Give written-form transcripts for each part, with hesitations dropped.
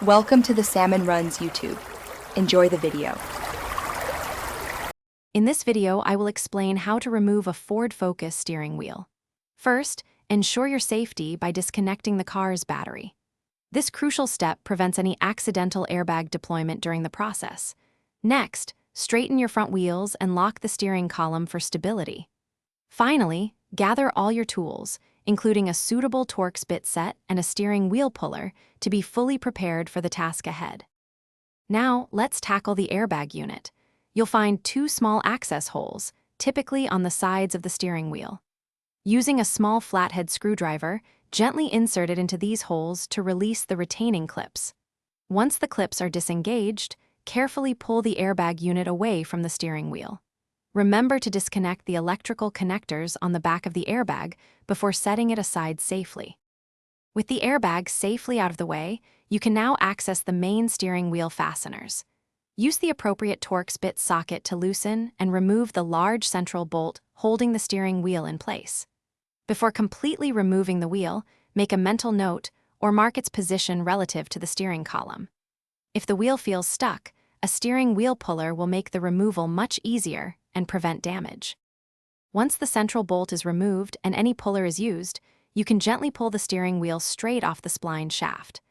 Welcome to the Salmon Runs YouTube. Enjoy the video. In this video, I will explain how to remove a Ford Focus steering wheel. First, ensure your safety by disconnecting the car's battery. This crucial step prevents any accidental airbag deployment during the process. Next, straighten your front wheels and lock the steering column for stability. Finally, gather all your tools, including a suitable Torx bit set and a steering wheel puller, to be fully prepared for the task ahead. Now, let's tackle the airbag unit. You'll find two small access holes, typically on the sides of the steering wheel. Using a small flathead screwdriver, gently insert it into these holes to release the retaining clips. Once the clips are disengaged, carefully pull the airbag unit away from the steering wheel. Remember to disconnect the electrical connectors on the back of the airbag before setting it aside safely. With the airbag safely out of the way, you can now access the main steering wheel fasteners. Use the appropriate Torx bit socket to loosen and remove the large central bolt holding the steering wheel in place. Before completely removing the wheel, make a mental note or mark its position relative to the steering column. If the wheel feels stuck, a steering wheel puller will make the removal much easier and prevent damage. Once the central bolt is removed and any puller is used, you can gently pull the steering wheel straight off the spline shaft.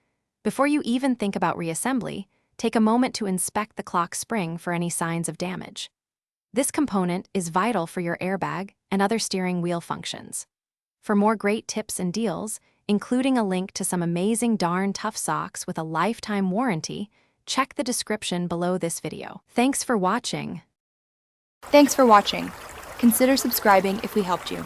Before you even think about reassembly, take a moment to inspect the clock spring for any signs of damage. This component is vital for your airbag and other steering wheel functions. For more great tips and deals, including a link to some amazing darn tough socks with a lifetime warranty, check the description below this video. Thanks for watching. Thanks for watching. Consider subscribing if we helped you.